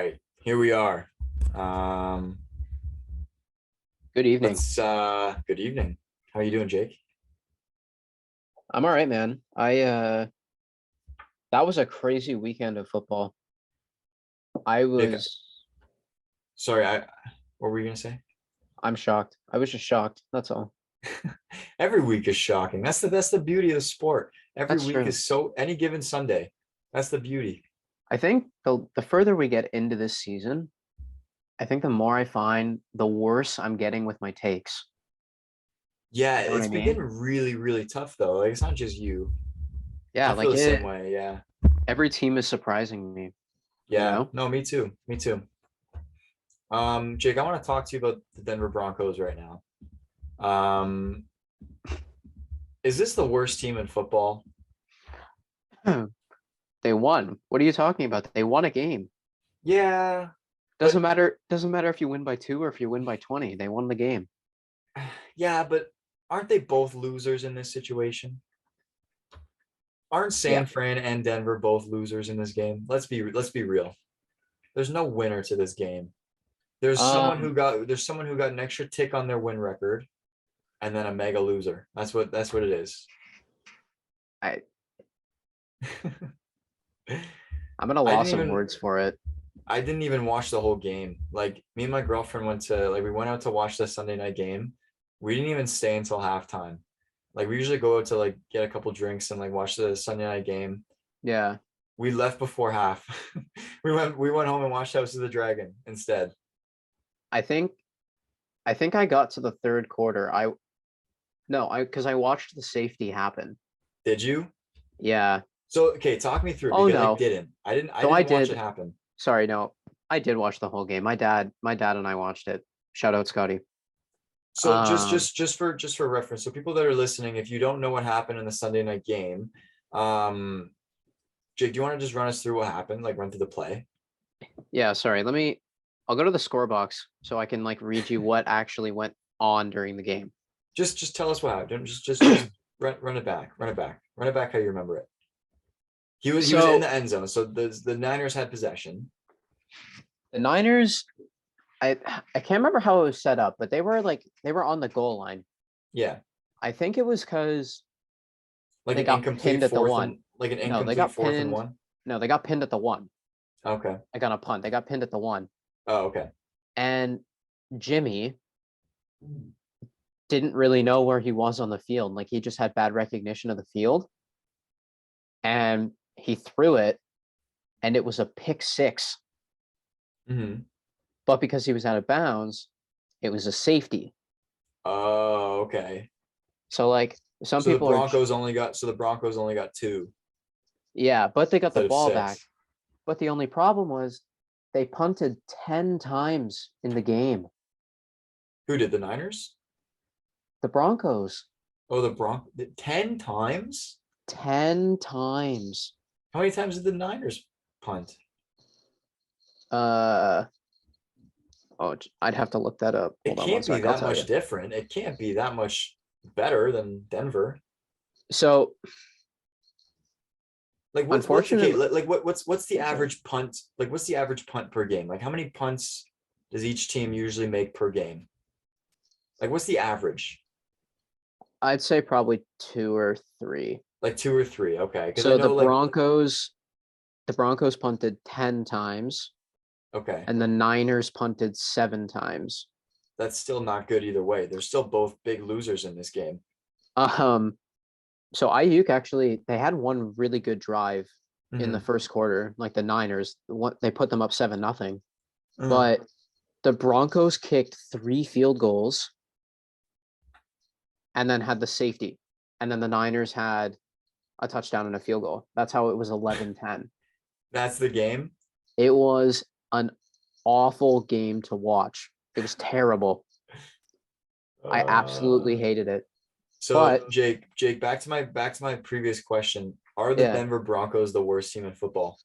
right, here we are. Um, Good evening. let's good evening. How you doing, Jake? I'm all right, man. I that was a crazy weekend of football. I Jake, was sorry, what were you gonna say? I'm shocked. I was just shocked. That's all. Every week is shocking. That's the beauty of the sport. Every That's week true. is so any given Sunday. That's the beauty. I think the further we get into this season, I think the more I find the worse I'm getting with my takes. Yeah, You know what I it's been getting mean? really, really tough though. Like it's not just you. Yeah, I feel like the same it way. Yeah. every team is surprising me, you Yeah. know? No, me too. Me too. Jake, I want to talk to you about the Denver Broncos right now. Um, is this the worst team in football? They won. What are you talking about? They won a game. Yeah, Doesn't but matter doesn't matter if you win by 2 or if you win by 20. They won the game. yeah, but aren't they both losers in this situation? Aren't Yeah. San Fran and Denver both losers in this game? Let's be real. There's no winner to this game. Um There's someone who got an extra tick on their win record and then a mega loser. That's what it is. I I'm at a I didn't loss of even words for it. I didn't even watch the whole game. Like me and my girlfriend we went out to watch the Sunday night game. We didn't even stay until halftime. Like we usually go out to like get a couple drinks and like watch the Sunday night game. Yeah. We left before half. we went home and watched House of the Dragon instead. I think I think I got to the third quarter. I no, I because I watched the safety happen. Did you? Yeah. So okay, talk me through it Oh because I no. didn't. I didn't I No, I didn't watch it did. happen. Sorry, no. I did watch the whole game. My dad and I watched it. Shout out Scotty. So just Um just just for reference, so people that are listening, if you don't know what happened in the Sunday night game, um, Jake, do you want to just run us through what happened? Like run through the play? yeah, sorry. I'll go to the score box so I can like read you what actually went on during the game. Just tell us what happened. Just run it back. Run it back. Run it back how you remember it. He was in So the end zone. So the Niners had possession. the Niners, I I can't remember how it was set up, but they were on the goal line. Yeah. I think it was because Like they an got incomplete pinned at the fourth one. and like an No, they incomplete got fourth and pinned. one. No, they got pinned at the one. Okay. I got a punt. They got pinned at the one. Oh, okay. And Jimmy didn't really know where he was on the field. Like he just had bad recognition of the field. And he threw it and it was a pick six. Hmm. But because he was out of bounds, it was a safety. Oh, okay. So like some So people are the Broncos only got two yeah, but they got the instead of ball back. six. But the only problem was they punted 10 times in the game. Who did the Niners? The Broncos, Oh, the Bronc 10 times? 10 times. How many times did the Niners punt? Uh oh, I'd have to look that up. It Hold on one can't be sec. I'll that tell much you. different. It can't be that much better than Denver. So Like what's okay, unfortunately, like what's the I'm sorry. average punt? Like what's the average punt per game? Like how many punts does each team usually make per game? Like what's the average? I'd say probably two or three. Like two or three. Okay. Because I So know the Broncos punted 10 times okay, and the Niners punted 7 times. that's still not good either way. They're still both big losers in this game. Um, so Ayuk actually they had one really good drive in the Hmm. first quarter, like the Niners. They put them up 7-0. Uh, But the Broncos kicked 3 field goals and then had the safety. And then the Niners had a touchdown and a field goal. That's how it was 11-10. that's the game. It was an awful game to watch. It was terrible. I absolutely Uh, hated it. so But Jake, back to my previous question. Are the yeah, Denver Broncos the worst team in football?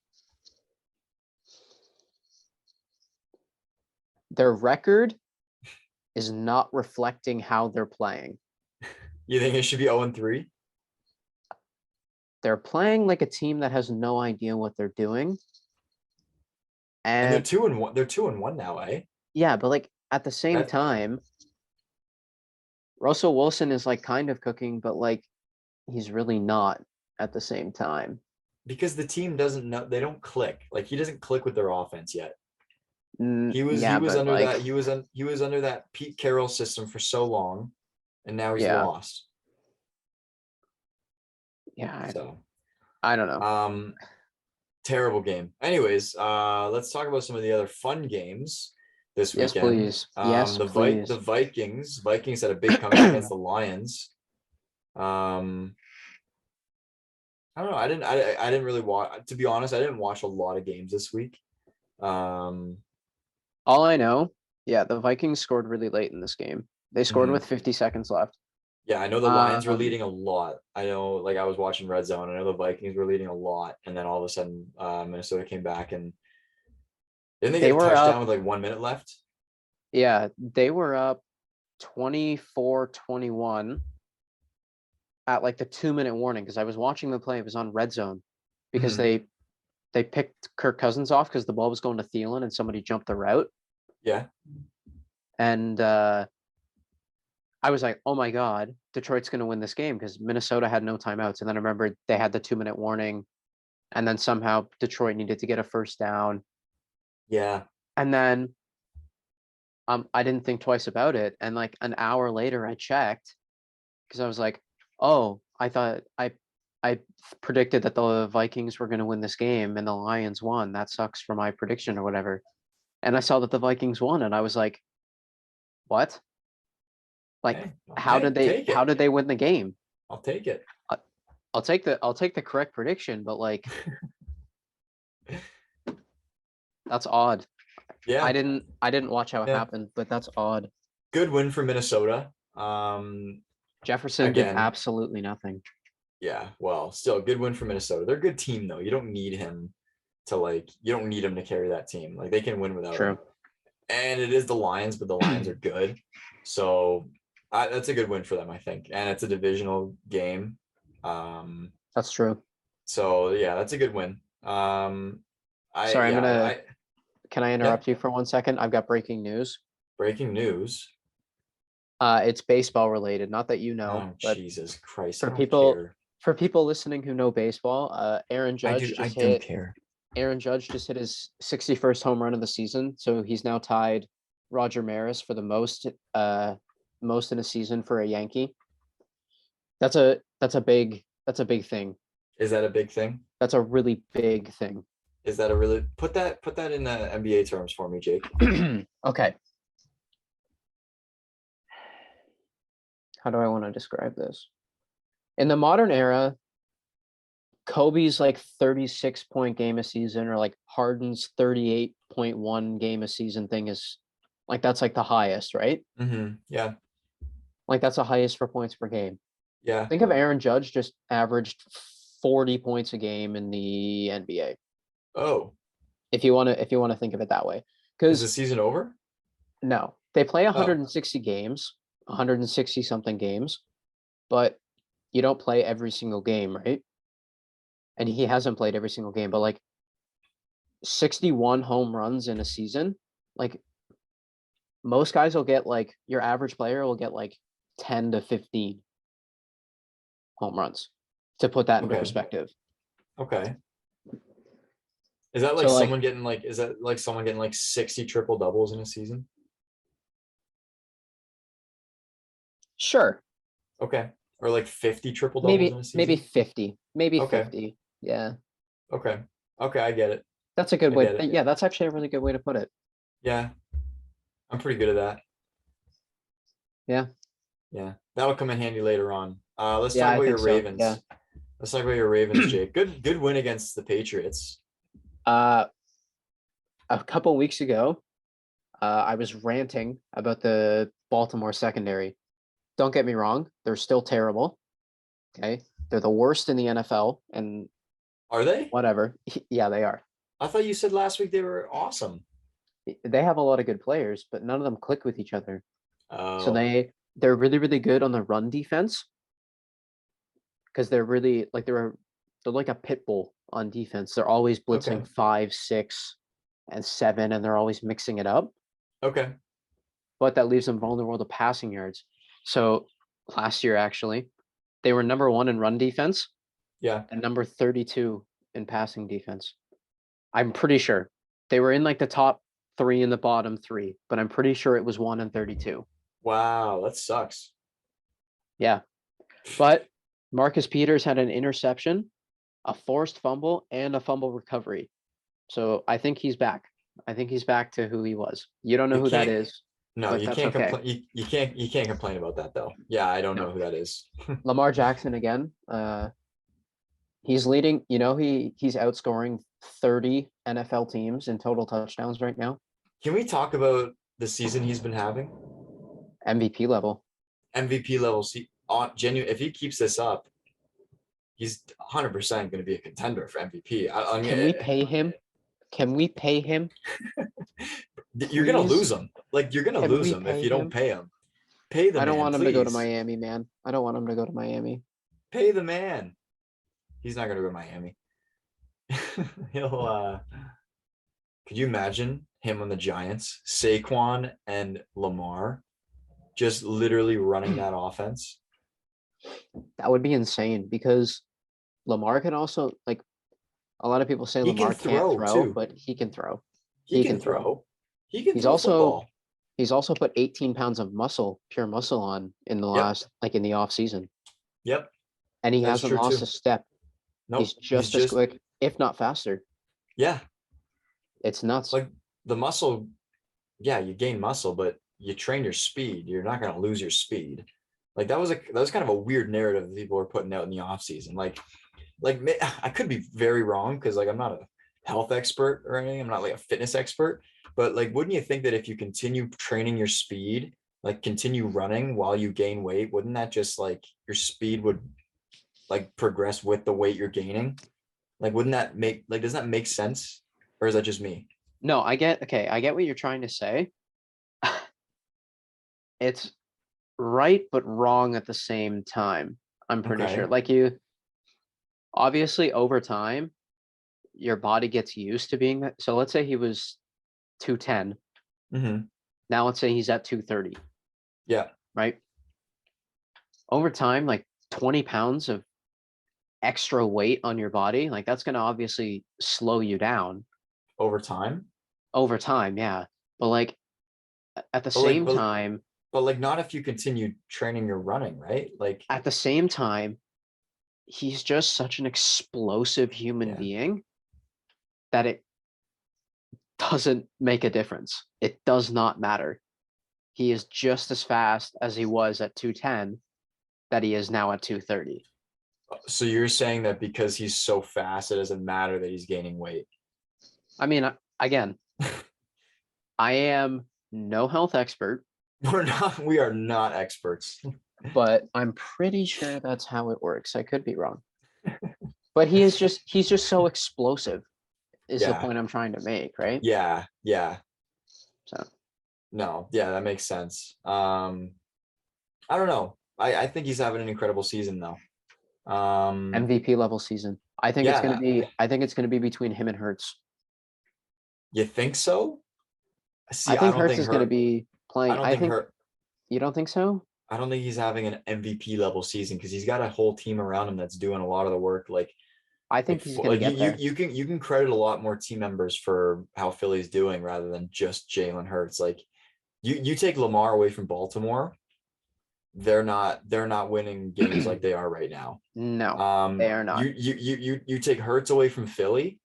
their record is not reflecting how they're playing. You think it should be 0-3? They're playing like a team that has no idea what they're doing. And they're And 2-1. They're 2-1 now, eh? yeah, but like at the same That time, Russell Wilson is like kind of cooking, but like he's really not at the same time. because the team doesn't know, they don't click. Like he doesn't click with their offense yet. He Yeah, was but under like that he was under that Pete Carroll system for so long, and now he's yeah, lost. yeah, So I don't know. terrible game. Anyways, let's talk about some of the other fun games this Yes, weekend. please. Yes, The please. Vikings had a big comeback against the Lions. Um, I don't know. I didn't really watch. To be honest, I didn't watch a lot of games this week. Um, All I know, yeah, the Vikings scored really late in this game. They scored mhm. with 50 seconds left. Yeah, I know the Lions were Um, leading a lot. I know, like I was watching Red Zone. I know the Vikings were leading a lot, and then all of a sudden, Minnesota came back and didn't they they get a were touchdown up, with like 1 minute left? yeah, they were up 24-21 at like the 2-minute warning because I was watching the play. It was on Red Zone because Mhm. they picked Kirk Cousins off because the ball was going to Thielen and somebody jumped the route. Yeah, And I was like, oh my God, Detroit's going to win this game because Minnesota had no timeouts. And then I remember they had the 2-minute warning. And then somehow Detroit needed to get a first down. yeah. And then I didn't think twice about it. And like an hour later, I checked because I was like, oh, I thought I predicted that the Vikings were going to win this game and the Lions won. That sucks for my prediction or whatever. And I saw that the Vikings won, and I was like, what? Like, Hey, take how it. did they win the game? I'll take it. I- I'll take the correct prediction, but like that's odd. Yeah, I didn't watch how it yeah. happened, but that's odd. Good win for Minnesota. Jefferson did Again, absolutely nothing. yeah. Well, still good win for Minnesota. They're a good team though. You don't need him to like. You don't need him to carry that team. Like they can win without him. True. And it is the Lions, but the Lions are good. So that's a good win for them, I think. And it's a divisional game. Um, That's true. so yeah, that's a good win. Sorry, can I Yeah. interrupt you for 1 second? I've got breaking news. Breaking news. It's baseball related. Not that you know, Oh but Jesus Christ! I for don't people care. for people listening who know baseball, I do care. Aaron Judge just hit his 61st home run of the season, so he's now tied Roger Maris for the most in a season for a Yankee. That's a big thing. Is that a big thing? That's a really big thing. Is that a really put that in the NBA terms for me, Jake? Okay. How do I want to describe this? In the modern era, Kobe's like 36-point game a season or like Harden's 38.1 game a season thing is like that's like the highest, right? Mm-hmm. Yeah. Like that's the highest for points per game. Yeah. Think of Aaron Judge just averaged 40 points a game in the NBA. Oh, If you want to think of it that way. is the Cuz season over? no, they play Oh, 160 games, 160 something games, but you don't play every single game, right? And he hasn't played every single game, but like 61 home runs in a season, like most guys will get like your average player will get like 10 to 15 home runs to put that into okay. perspective. Okay. Is that like So like someone getting like is that like someone getting like 60 triple doubles in a season? sure, Okay. Or like 50 triple doubles in a maybe season? 50, maybe Okay. 50. Yeah. Okay. Okay, I get it. That's a good I way. get it. Yeah, that's actually a really good way to put it. Yeah. I'm pretty good at that. Yeah. Yeah. That'll come in handy later on. Let's Yeah, talk I about your think so. Yeah. Ravens. Let's talk about your Ravens, Jake. Good win against the Patriots. Uh a couple weeks ago, I was ranting about the Baltimore secondary. Don't get me wrong, they're still terrible. Okay. They're the worst in the NFL and Are they? whatever. Yeah, they are. I thought you said last week they were awesome. They have a lot of good players, but none of them click with each other. So Oh, they're really, really good on the run defense because they're really like they're like a pit bull on defense. They're always blitzing okay. 5, 6. and 7, and they're always mixing it up. Okay. But that leaves them vulnerable to passing yards. So last year, actually, they were number 1 in run defense Yeah. and number 32 in passing defense. I'm pretty sure they were in like the top 3 and the bottom 3, but I'm pretty sure it was 1 and 32. Wow, that sucks. Yeah. But Marcus Peters had an interception, a forced fumble, and a fumble recovery. So I think he's back. I think he's back to who he was. You don't know You who that can't- is. No, but you that's can't okay. complain. You can't complain about that though. Yeah, I don't No. know who that is. Lamar Jackson again. He's leading. He's outscoring 30 NFL teams in total touchdowns right now. Can we talk about the season he's been having? MVP level. MVP level. Genuine. If he keeps this up, he's 100% going to be a contender for MVP. Can we pay him? Can we pay him? You're going to lose him. Like, you're going to lose him if you don't pay him. Pay the man, I don't want him to go to please. Miami, man. I don't want him to go to Miami. Pay the man. He's not going to go to Miami. Could you imagine him on the Giants, Saquon and Lamar, just literally running that offense? That would be insane because Lamar can also, like, a lot of people say Lamar can't throw, but he can throw. He can throw. He can He's throw also football. He's also put 18 pounds of pure muscle on in the last, like in the off season. Yep. And he hasn't lost a step. Nope. He's just as quick, if not faster. Yeah. It's nuts. Like the muscle, yeah, you gain muscle, but you train your speed. You're not going to lose your speed. Like that was kind of a weird narrative that people were putting out in the off season. Like I could be very wrong because like I'm not a health expert or anything. I'm not like a fitness expert, but like, wouldn't you think that if you continue training your speed, like continue running while you gain weight, wouldn't that just like your speed would like progress with the weight you're gaining? Like, wouldn't that does that make sense? Or is that just me? No, I get what you're trying to say. It's right, but wrong at the same time. I'm pretty sure. Like obviously over time, your body gets used to being that. So let's say he was 210. Mm-hmm. Now let's say he's at 230. Yeah. Right. Over time, like 20 pounds of extra weight on your body, like that's going to obviously slow you down. Over time, yeah. But like at the same time. But like not if you continue training your running, right? Like at the same time, he's just such an explosive human being that it doesn't make a difference. It does not matter. He is just as fast as he was at 210 that he is now at 230. So you're saying that because he's so fast, it doesn't matter that he's gaining weight? I mean, again, I am no health expert. We are not experts. But I'm pretty sure that's how it works. I could be wrong. But he's just so explosive is the point I'm trying to make, right? Yeah. So no, yeah, that makes sense. I don't know. I think he's having an incredible season though. MVP level season. I think it's gonna be between him and Hurts. You think so? See, I think Hurts is gonna be playing. You don't think so? I don't think he's having an MVP level season because he's got a whole team around him that's doing a lot of the work. Like I think he's gonna get there. You can credit a lot more team members for how Philly's doing rather than just Jalen Hurts. Like you take Lamar away from Baltimore, they're not winning games like they are right now. No, they are not. You take Hurts away from Philly,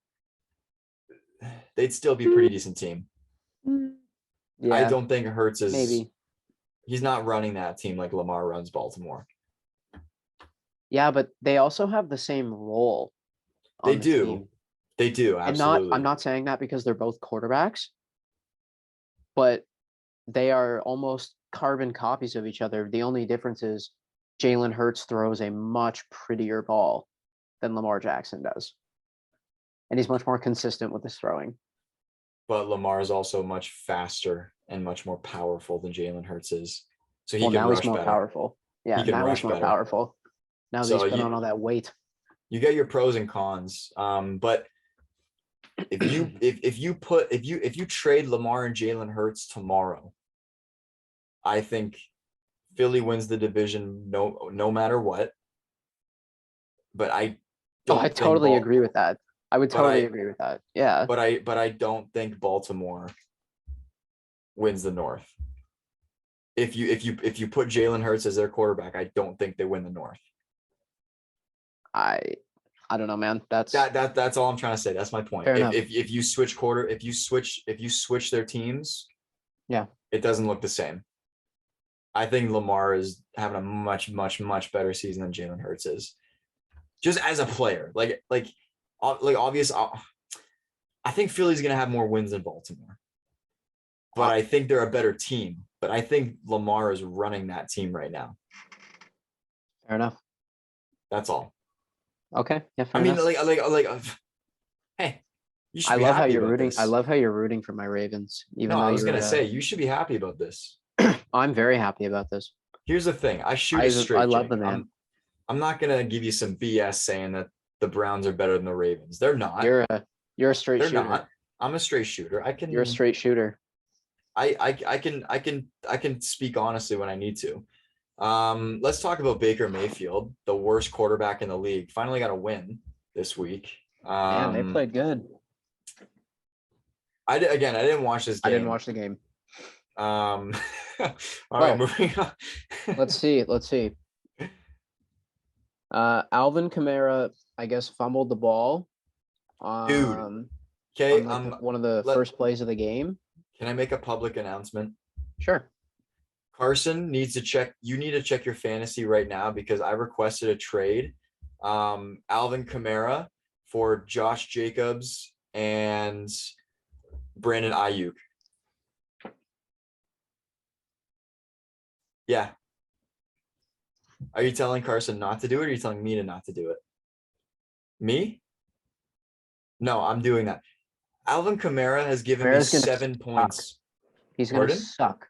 they'd still be a pretty decent team. Yeah, I don't think Hurts is maybe. He's not running that team like Lamar runs Baltimore. Yeah, but they also have the same role. They do. They do, absolutely. And I'm not saying that because they're both quarterbacks, but they are almost carbon copies of each other. The only difference is Jalen Hurts throws a much prettier ball than Lamar Jackson does. And he's much more consistent with his throwing. But Lamar is also much faster and much more powerful than Jalen Hurts is. So he can now rush he's more better. Powerful. Yeah, now he's more powerful. Now that he's put on all that weight. You get your pros and cons. But if you trade Lamar and Jalen Hurts tomorrow, I think Philly wins the division no matter what. But I Oh, don't I think totally agree with that. I would but I- totally agree with that. Yeah. but I don't think Baltimore wins the North. If you put Jalen Hurts as their quarterback, I don't think they win the North. I don't know, man. That's That's all I'm trying to say. That's my point. Fair enough. If you switch their teams, Yeah. it doesn't look the same. I think Lamar is having a much better season than Jalen Hurts is. Just as a player, like obvious. I think Philly's gonna have more wins than Baltimore, but I think they're a better team. But I think Lamar is running that team right now. fair enough. That's all. Okay. Yeah, fair I mean, enough. hey, you should I be love how happy you're about rooting. this. I love how you're rooting for my Ravens. Even No, though I was you're, gonna say you should be happy about this. I'm very happy about this. Here's the thing: I shoot I it straight. love Jake. the man. I'm not gonna give you some BS saying that the Browns are better than the Ravens. They're not. You're a straight They're shooter. not. I'm a straight shooter. You're a straight shooter. I can speak honestly when I need to. Let's talk about Baker Mayfield, the worst quarterback in the league. Finally got a win this week. Man, they played good. I didn't watch this game. I didn't watch the game. All right, moving on. Let's see. Alvin Kamara, I guess, fumbled the ball. Dude, okay, one of the first plays of the game. Can I make a public announcement? Sure. Carson needs to check. You need to check your fantasy right now because I requested a trade. Alvin Kamara for Josh Jacobs and Brandon Ayuk. Yeah. Are you telling Carson not to do it, or are you telling me to not to do it? Me? No, I'm doing that. Alvin Kamara has given Kamara's me gonna 7 points. He's going to Pardon? suck.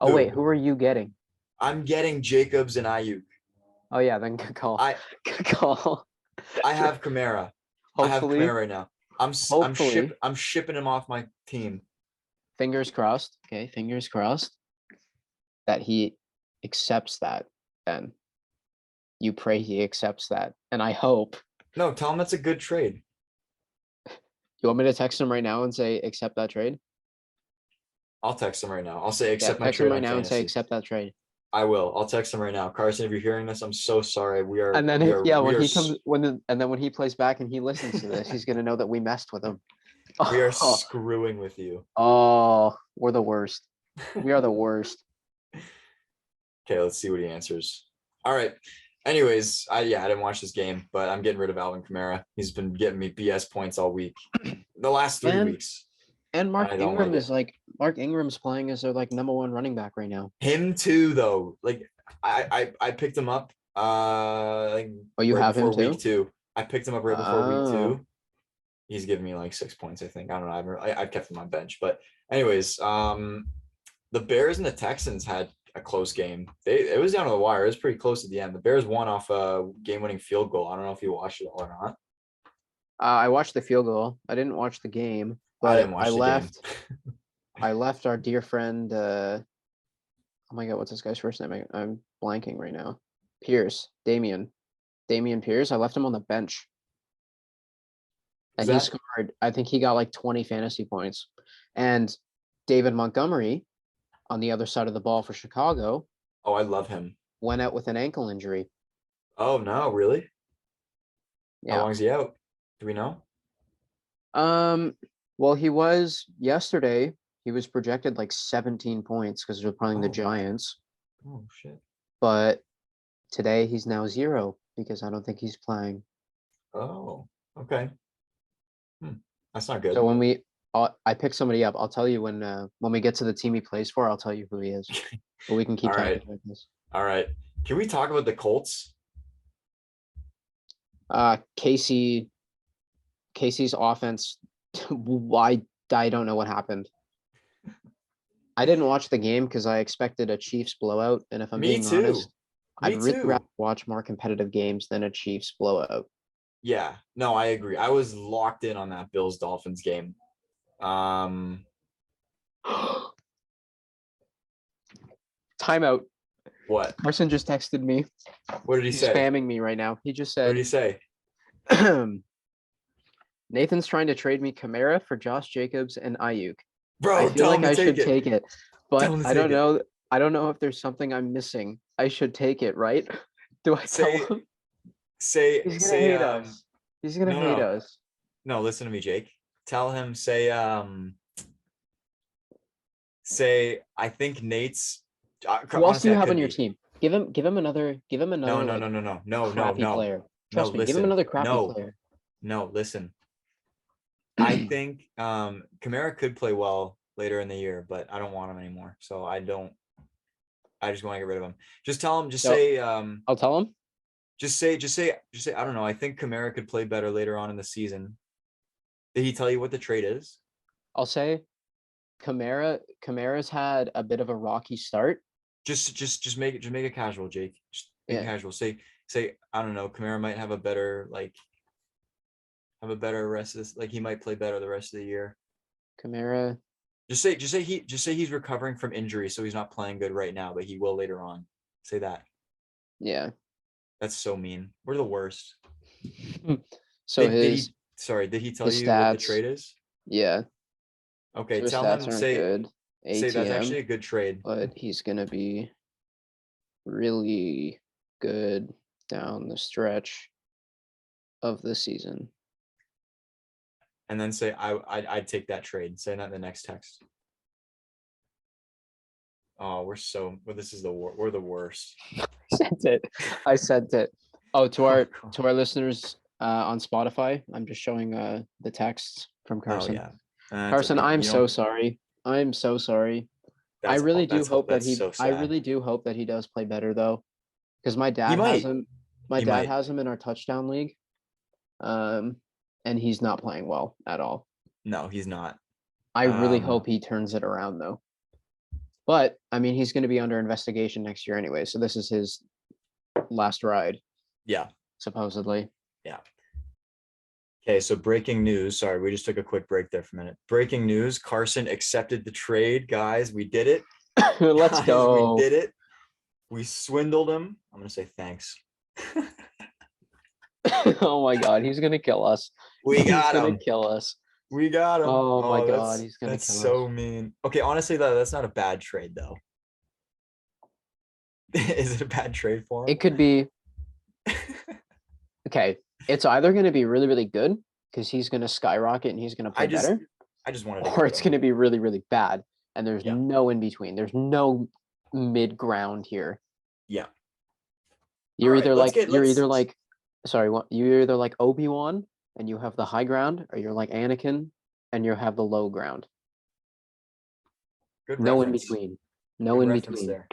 Oh, Who? wait. Who are you getting? I'm getting Jacobs and Ayuk. Oh, yeah. Then good call. Good call. I have Kamara. I have Hopefully, Kamara right now. I'm shipping him off my team. fingers crossed. Okay. Fingers crossed that he accepts that. Then you pray he accepts that. And I hope. No, tell him that's a good trade. You want me to text him right now and say, accept that trade? I'll text him right now. I'll say accept my text trade him right on now and say, fantasy. accept that trade. I will. I'll text him right now. Carson, if you're hearing this, I'm so sorry. And then when he plays back and he listens to this, he's gonna know that we messed with him. We are screwing with you. Oh, we're the worst. We are the worst. Okay, let's see what he answers. All right. Anyways, I didn't watch this game, but I'm getting rid of Alvin Kamara. He's been getting me BS points all week. The last 3 weeks. And Mark Ingram is Mark Ingram's playing as their number one running back right now. Him too, though. I picked him up. You have him too? Week 2. I picked him up right before week 2. He's giving me 6 points, I think. I don't know. I've kept him on bench, but anyways, the Bears and the Texans had a close game. It was down to the wire. It was pretty close at the end. The Bears won off a game-winning field goal. I don't know if you watched it or not. I watched the field goal. I didn't watch the game. But I left our dear friend. Oh my God, what's this guy's first name? I'm blanking right now. Damian Pierce. I left him on the bench, and he scored. I think he got 20 fantasy points. And David Montgomery, on the other side of the ball for Chicago. Oh, I love him. Went out with an ankle injury. Oh no, really? Yeah. How long is he out? Do we know? Well, he was yesterday. He was projected 17 points because they're playing the Giants. Oh shit! But today he's now 0 because I don't think he's playing. Oh, okay. That's not good. So when I pick somebody up, I'll tell you when we get to the team he plays for. I'll tell you who he is. But we can keep talking about this. All right. Can we talk about the Colts? Casey's offense. Why? I don't know what happened. I didn't watch the game because I expected a Chiefs blowout, and if I'm being honest, I'd really rather watch more competitive games than a Chiefs blowout. Yeah, no, I agree. I was locked in on that Bills Dolphins game. Timeout. What? Carson just texted me. What did he He's say? spamming me right now. He just What did he said, say? Nathan's trying to trade me Kamara for Josh Jacobs and Ayuk. I Bro, feel tell like him to I take should it. take it, Tell but him to I don't take it. know. I don't know if there's something I'm missing. I should take it, right? Do I tell Say, him? say, He's gonna say, hate us. He's gonna no, hate no, us. no, listen to me, Jake. Tell him, say, I think Nate's, Who else do honestly, you I have on could your be. team? Give him another No, no, like no, no, no, no, no, crappy no, player. no, Trust me, give him listen. another crappy No, player. no, listen. I think Kamara could play well later in the year, but I don't want him anymore. So I just want to get rid of him. Just tell him, So I'll tell him. just say, I don't know. I think Kamara could play better later on in the season. Did he tell you what the trade is? I'll say Kamara's had a bit of a rocky start. Just make it casual, Jake. Just make it Yeah. casual. Say, I don't know. Kamara might have a better rest of this. Like he might play better the rest of the year. Kamara. Just say he's recovering from injury, so he's not playing good right now, but he will later on. Say that. Yeah. That's so mean. We're the worst. So Did he tell his you what the stats. trade is? Yeah. Okay, So his tell stats him aren't good. say that's ATM, actually a good trade. but he's gonna be really good down the stretch of the season. And then say I'd take that trade. Say that in the next text. Oh, this is we're the worst. I sent it. Oh, to our listeners on Spotify, I'm just showing the texts from Carson. Oh yeah. Carson, I'm so sorry. I'm so sorry. I really do hope that he does play better though. Because my dad has him. My dad has him in our touchdown league. And he's not playing well at all. No, he's not. I really hope he turns it around though. But I mean, he's going to be under investigation next year anyway, so this is his last ride. Yeah. Supposedly. Yeah. Okay, so breaking news. Sorry, we just took a quick break there for a minute. Breaking news: Carson accepted the trade, guys. We did it. Let's go. We did it. We swindled him. I'm gonna say thanks. Oh my god, he's gonna kill us. He's gonna kill us. We got him. Oh my god, he's gonna kill us. That's so mean. Okay, honestly though, that's not a bad trade though. Is it a bad trade for him? It could be. Okay, it's either gonna be really, really good because he's gonna skyrocket and he's gonna play better. I just wanted to. Or it's gonna be really, really bad, and there's no in between. There's no mid ground here. Yeah. You're either like Obi-Wan and you have the high ground, or you're like Anakin and you have the low ground. Good no reference. in between. No in between. There.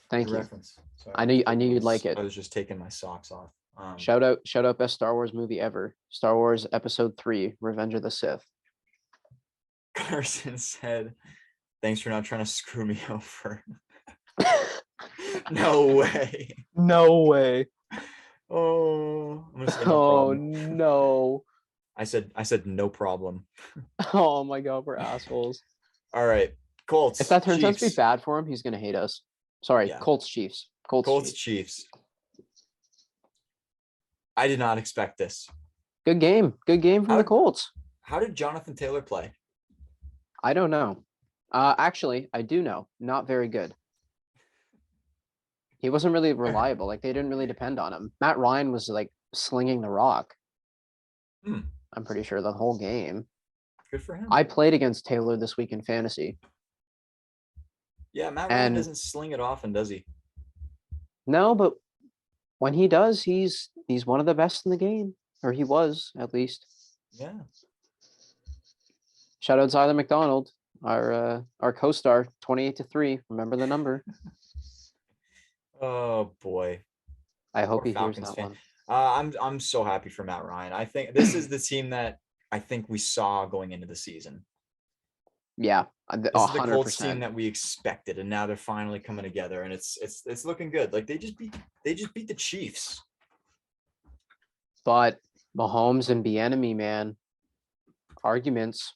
Thank Good you. Reference. Sorry, I knew you'd like it. I was just taking my socks off. Shout out best Star Wars movie ever. Star Wars Episode 3, Revenge of the Sith. Carson said, "Thanks for not trying to screw me over." No way. No way. Oh. No. I said no problem. Oh my god, we're assholes. All right, Colts. If that turns out to be bad for him, he's gonna hate us. Sorry, yeah. Colts Chiefs. Colts Chiefs. I did not expect this. Good game from the Colts. How did Jonathan Taylor play? I don't know. Actually, I do know. Not very good. He wasn't really reliable. Like, they didn't really depend on him. Matt Ryan was like slinging the rock. I'm pretty sure the whole game. Good for him. I played against Taylor this week in fantasy. Yeah, Matt Ryan doesn't sling it often, does he? No, but when he does, he's one of the best in the game. Or he was, at least. Yeah. Shout out Zyler McDonald, our co-star, 28-3. Remember the number. Oh boy. I hope he hears that one. I'm so happy for Matt Ryan. I think this is the team that I think we saw going into the season. Yeah, this is the Colts team that we expected, and now they're finally coming together, and it's looking good. Like they just beat the Chiefs. But Mahomes and Bieniemy, man. Arguments.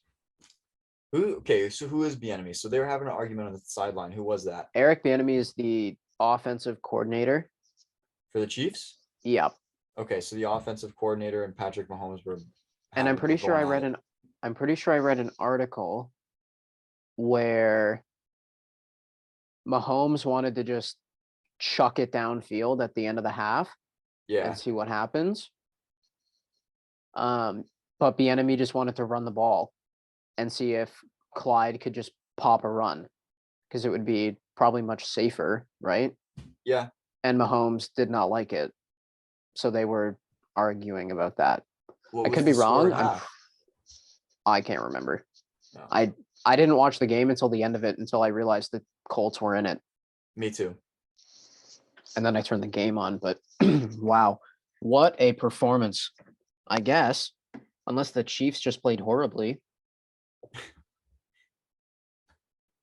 Okay, so who is Bieniemy? So they were having an argument on the sideline. Who was that? Eric Bieniemy is the offensive coordinator. For the Chiefs? Yep. Okay, so the offensive coordinator and Patrick Mahomes were And I'm pretty sure going I at read it. an article where Mahomes wanted to just chuck it downfield at the end of the half Yeah. and see what happens. But Bieniemy just wanted to run the ball and see if Clyde could just pop a run because it would be probably much safer, right? Yeah. And Mahomes did not like it. So they were arguing about that. What I was could the be score wrong. at half? I can't remember. No. I didn't watch the game until the end of it until I realized the Colts were in it. Me too. And then I turned the game on. But wow, what a performance. I guess, unless the Chiefs just played horribly.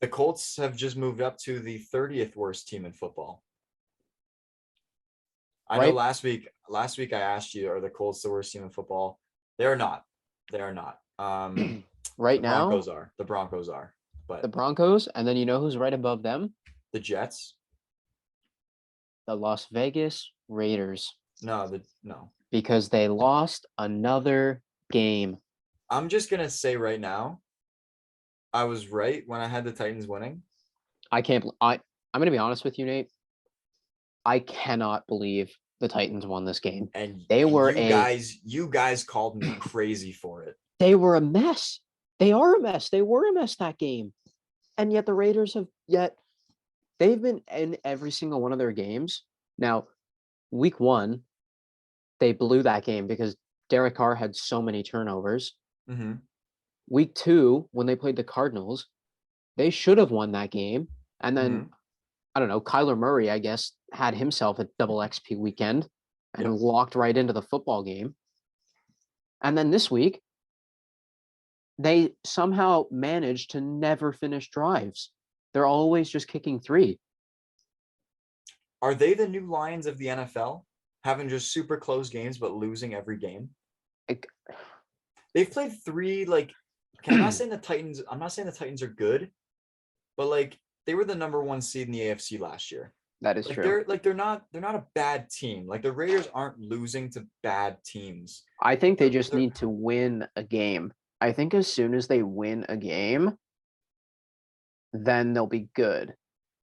The Colts have just moved up to the 30th worst team in football. I know Right? last week I asked you, are the Colts the worst team in football? They're not. They are not. Right The now, Broncos are. The Broncos are. the But Broncos, and then you know who's right above them? the Jets? The Las Vegas Raiders, No. because they lost another game. I'm just gonna say right now, I was right when I had the Titans winning. I'm going to be honest with you, Nate. I cannot believe the Titans won this game. And They were you guys called me crazy for it. They were a mess. They are a mess. They were a mess that game. And yet the Raiders they've been in every single one of their games. Now, week 1, they blew that game because Derek Carr had so many turnovers. Mm-hmm. Week 2, when they played the Cardinals, they should have won that game. And then, I don't know, Kyler Murray, I guess, had himself a double XP weekend and walked right into the football game. And then this week, they somehow managed to never finish drives. They're always just kicking 3. Are they the new Lions of the NFL? Having just super close games, but losing every game? They've played 3, like, okay, I'm not saying the Titans are good, but like they were the number 1 seed in the AFC last year. That is like true. They're not a bad team. Like the Raiders aren't losing to bad teams. I think they just need to win a game. I think as soon as they win a game, then they'll be good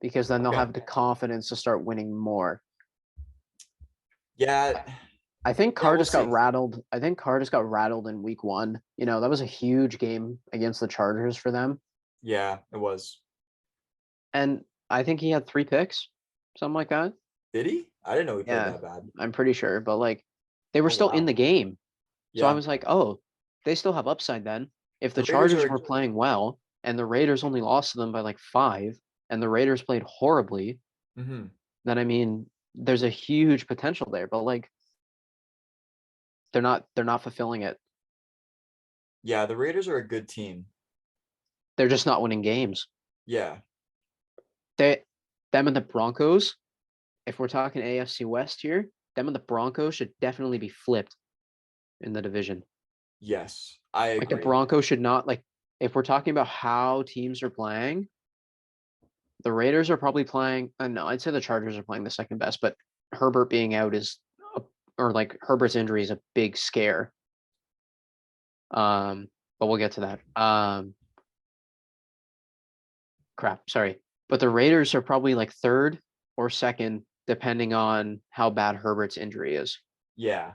because then they'll have the confidence to start winning more. Yeah. I think Carr we'll just got see. rattled. I think Carr just got rattled in week 1. You know, that was a huge game against the Chargers for them. Yeah, it was. And I think he had 3 picks, something like that. Did he? I didn't know he played that bad. I'm pretty sure, but like they were still in the game. So I was like, oh, they still have upside then. If the Chargers were playing well and the Raiders only lost to them by like 5 and the Raiders played horribly, then I mean, there's a huge potential there, but like they're not fulfilling it. Yeah, the Raiders are a good team. They're just not winning games. Yeah. Them and the Broncos, if we're talking AFC West here, them and the Broncos should definitely be flipped in the division. Yes, I agree. Like the Broncos should not, like, if we're talking about how teams are playing, the Raiders are probably playing. No, I'd say the Chargers are playing the second best, but Herbert being out Herbert's injury is a big scare. But we'll get to that. Sorry. But the Raiders are probably like 3rd or 2nd, depending on how bad Herbert's injury is. Yeah.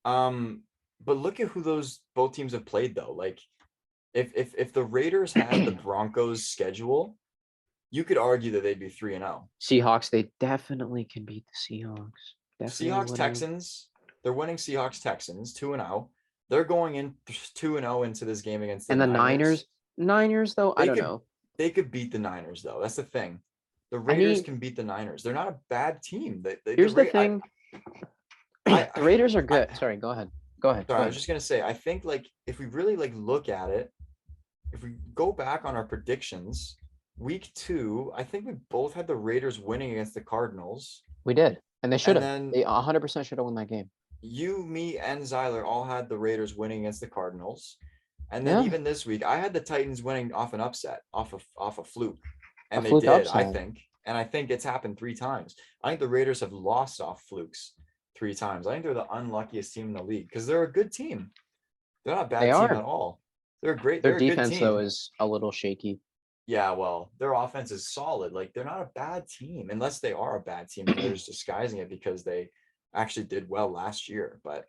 But look at who both teams have played though. Like if the Raiders had the Broncos schedule, you could argue that they'd be 3-0. Seahawks, they definitely can beat the Seahawks. Seahawks, Texans, they're winning Seahawks, Texans 2-0. They're going in 2-0 into this game against the Niners. Niners, though, I don't know. They could beat the Niners, though. That's the thing. The Raiders can beat the Niners. They're not a bad team. Here's the thing. The Raiders are good. Sorry, go ahead. Sorry, I was just gonna say, I think like if we really like look at it, if we go back on our predictions, week 2, I think we both had the Raiders winning against the Cardinals. We did, and they should have. They 100% should have won that game. you, me, and Zyler all had the Raiders winning against the Cardinals. And then Yeah, even this week, I had the Titans winning off an upset, off a fluke. a And they fluke did, I upset. think. And I think it's happened 3 times. I think the Raiders have lost off flukes 3 times. I think they're the unluckiest team in the league because they're a good team. They're not a They bad team at are. all. Their They're a good defense though team. is a little shaky. Yeah, well, their offense is solid. Like they're not a bad team unless they are a bad team and they're just disguising it because they actually did well last year. But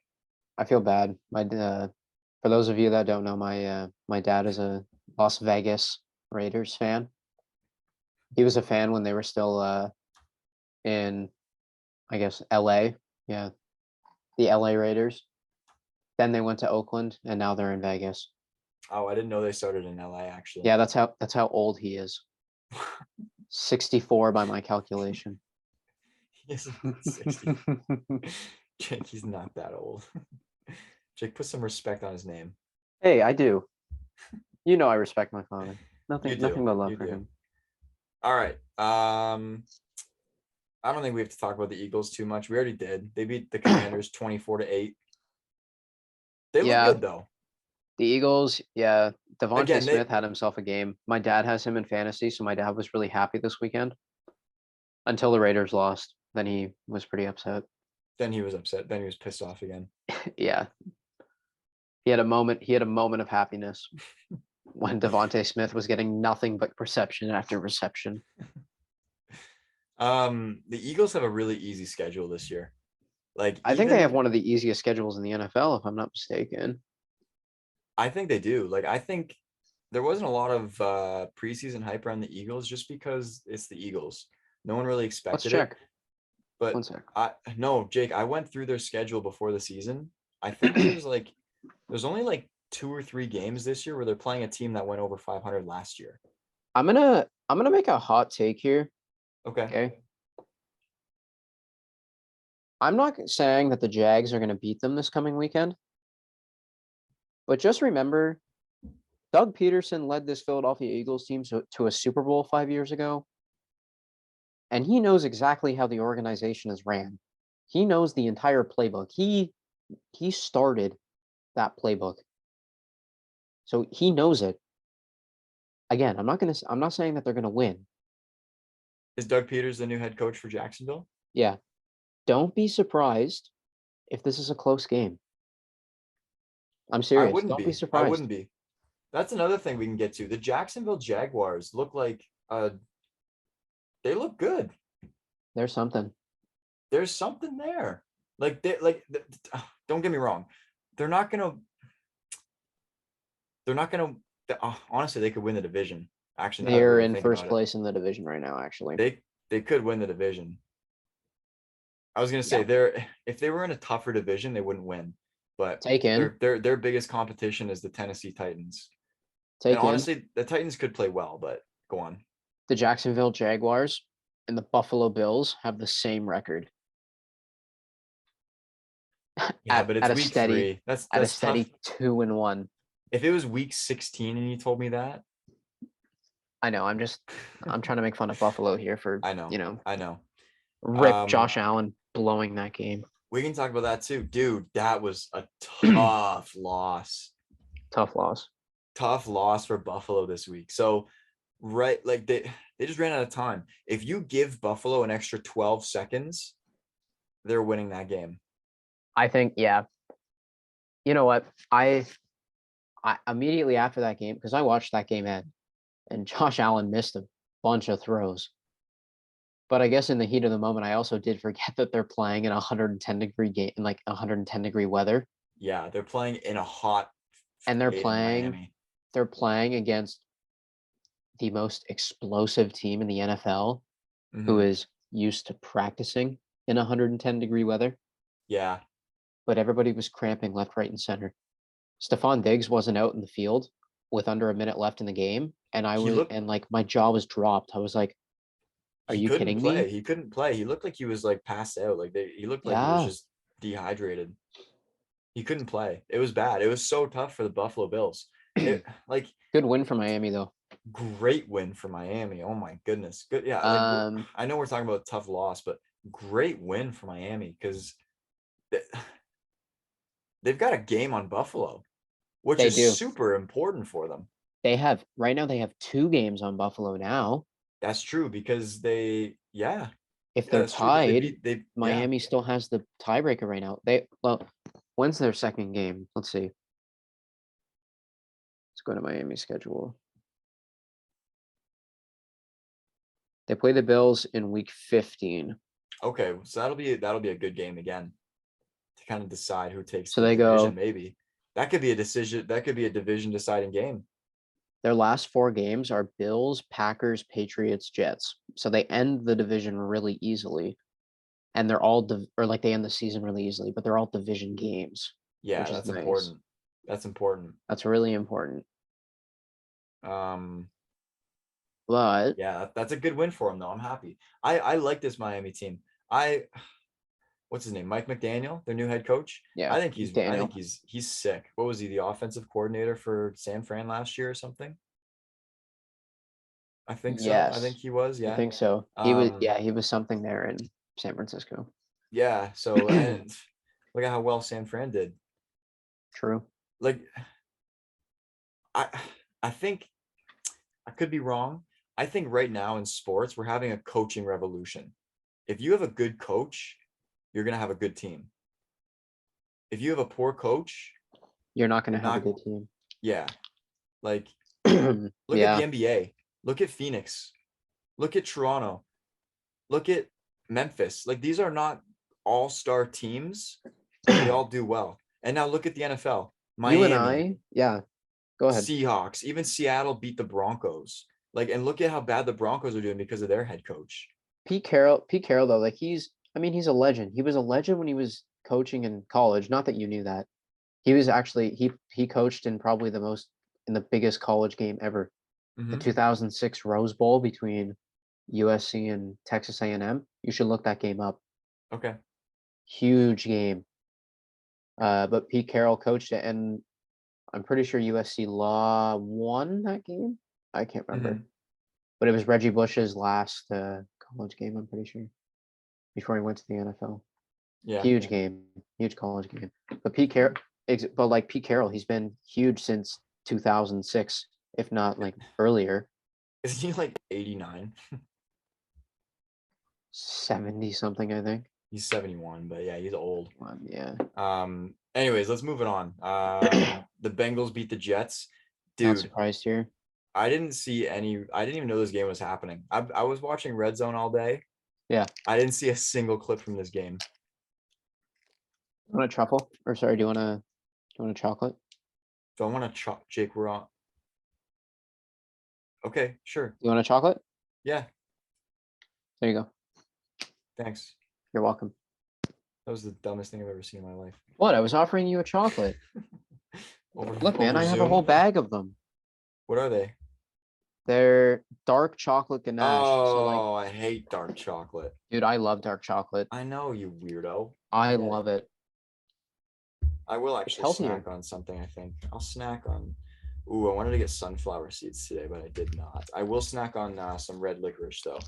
I feel bad. For those of you that don't know, my dad is a Las Vegas Raiders fan. He was a fan when they were still in, I guess, LA. Yeah, the LA Raiders. Then they went to Oakland, and now they're in Vegas. oh, I didn't know they started in LA actually. Yeah, that's how old he is. 64 by my calculation. He's 60. Jake, he's not that old. Jake, put some respect on his name. Hey, I do. You know I respect my father. You Nothing do. but love You for do. him. All right. I don't think we have to talk about the Eagles too much. We already did. They beat the Commanders 24-8. They look Yeah, good though. the Eagles, yeah. Devontae Again, Smith had himself a game. My dad has him in fantasy, so my dad was really happy this weekend until the Raiders lost. Then he was pretty upset. then he was upset. Then he was pissed off again. Yeah. He had a moment of happiness when Devontae Smith was getting nothing but reception after reception. The Eagles have a really easy schedule this year. Like I think they have even one of the easiest schedules in the NFL, if I'm not mistaken. I think they do. Like I think there wasn't a lot of preseason hype around the Eagles just because it's the Eagles. No one really Let's expected it. check. But One sec. I no, Jake, I went through their schedule before the season. I think there's only like 2 or 3 games this year where they're playing a team that went over 500 last year. I'm gonna make a hot take here. Okay. Okay. I'm not saying that the Jags are gonna beat them this coming weekend, but just remember Doug Peterson led this Philadelphia Eagles team to a Super Bowl 5 years ago, and he knows exactly how the organization is ran. He knows the entire playbook. He started that playbook, so he knows it. Again, I'm not saying that they're gonna win. Is Doug Peters the new head coach for Jacksonville? Yeah, don't be surprised if this is a close game. I'm I serious. wouldn't Don't be be. I surprised. wouldn't be. That's another thing we can get to. The Jacksonville Jaguars look like they look good. There's something. There's something there. Don't get me wrong. They're not gonna they're not gonna honestly they could win the division. Actually, now that I They're really in think first about it, place in the division right now, actually. they could win the division. I was gonna say Yeah. if they were in a tougher division, they wouldn't win. But Take in. their biggest competition is the Tennessee Titans. And Take in. honestly, the Titans could play well, but go on. The Jacksonville Jaguars and the Buffalo Bills have the same record Yeah, at but it's at a week steady 3. That's at a that's tough. steady 2-1. If it was week 16 and you told me that, I know. I'm trying to make fun of Buffalo here for I know. I know. rip Um, Josh Allen blowing that game. we can talk about that too. Dude, that was a tough loss. Tough loss. Tough loss for Buffalo this week. So, right, like they just ran out of time. If you give Buffalo an extra 12 seconds, they're winning that game. I think, yeah. You know what? I immediately after that game, because I watched that game end, and Josh Allen missed a bunch of throws. But I guess in the heat of the moment, I also did forget that they're playing in 110-degree game in like 110-degree weather, Yeah, they're playing in a hot and they're state in playing Miami. they're playing against the most explosive team in the NFL, who Mhm. is used to practicing in 110-degree weather. Yeah, But everybody was cramping left, right, and center. Stephon Diggs wasn't out in the field with under a minute left in the game, and he looked like my jaw was dropped. I was like, "Are he you couldn't kidding play. me?" He couldn't play. He looked like he was like passed out. He looked like he was Yeah, just dehydrated. He couldn't play. It was bad. It was so tough for the Buffalo Bills. It like good win for Miami though. great win for Miami. Oh my goodness. Good. Yeah, Um, I know we're talking about a tough loss, but great win for Miami because they've got a game on Buffalo, which They is do. super important for them. They have right now. They have 2 games on Buffalo now. That's true because yeah, If they're that's true because tied, yeah. Miami still has the tiebreaker right now. When's their second game? Let's see. Let's go to Miami's schedule. They play the Bills in week 15. Okay, so that'll be a good game again to kind of decide who takes So the they division. go, Maybe that could be a decision. That could be a division deciding game. their last 4 games are Bills, Packers, Patriots, Jets. So they end the division really easily. And they're all, they end the season really easily, but they're all division games, Yeah, which is that's nice. important. That's important. That's really important. Um, But yeah, that's a good win for him though. I'm happy. I like this Miami team. I what's his name? Mike McDaniel, their new head coach. yeah, I Daniel. think he's sick. What was he, the offensive coordinator for San Fran last year or something? I think so. I think Yes, he was, I yeah. think so. Um, He was something there in San Francisco. yeah, so and look at how well San Fran did. True. Like I I think I could be wrong. I think right now in sports, we're having a coaching revolution. If you have a good coach, you're gonna have a good team. If you have a poor coach, You're not going you're to have a not. good team. Yeah, like look at the Yeah. NBA. Look at Phoenix. Look at Toronto. Look at Memphis. Like these are not all-star teams, but they all do well. And now look at the NFL. You and Miami, I, yeah, go ahead. Seahawks, even Seattle beat the Broncos. Like, and look at how bad the Broncos are doing because of their head coach. Pete Carroll though, he's a legend. He was a legend when he was coaching in college. Not that you knew that. He was actually he coached in probably in the biggest college game ever. The Mm-hmm. 2006 Rose Bowl between USC and Texas A&M. You should look that game up. Okay. Huge game. But Pete Carroll coached it, and I'm pretty sure USC Law won that game. I can't remember, Mm-hmm. but it was Reggie Bush's last college game. I'm pretty sure before he went to the NFL. Yeah. Huge game, huge college game. But Pete Carroll, he's been huge since 2006, if not like earlier. Is he like 89? 70 something, I think. He's 71, but yeah, he's old. Yeah. Anyways, let's move it on. The Bengals beat the Jets. Not Dude, surprised here. I didn't even know this game was happening. I was watching Red Zone all day. Yeah. I didn't see a single clip from this game. You want a truffle? Or sorry, do you want a chocolate? So I want to Jake, we're on. Okay, sure. You want a chocolate? Yeah, There you go. thanks. You're welcome. That was the dumbest thing I've ever seen in my life. What? I was offering you a chocolate. Look, man, I have a Zoom? whole bag of them. What are they? They're dark chocolate ganache. Oh, I hate dark chocolate. Dude, I love dark chocolate. I know, you weirdo. I love it. I will It's actually healthier. snack on something, I think. I'll snack on. Ooh, I wanted to get sunflower seeds today, but I did not. I will snack on some red licorice though.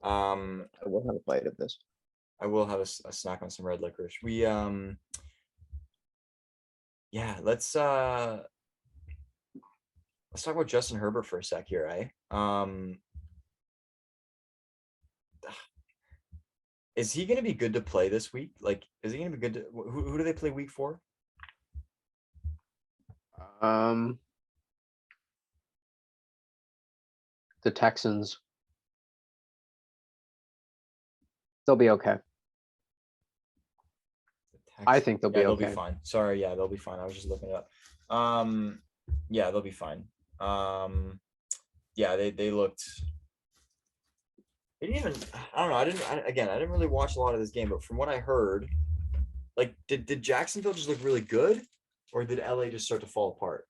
I will have a bite of this. I will have a snack on some red licorice. Yeah, let's talk about Justin Herbert for a sec here, eh? Is he going to be good to play this week? Like, is he going to be good to who do they play week 4? The Texans. They'll be okay. I think they'll be they'll okay. be fine. Sorry, yeah, they'll be fine. I was just looking it up. Yeah, they'll be fine. Yeah, they looked. They didn't even. I don't know. I didn't really watch a lot of this game, but from what I heard, like, did Jacksonville just look really good, or did LA just start to fall apart?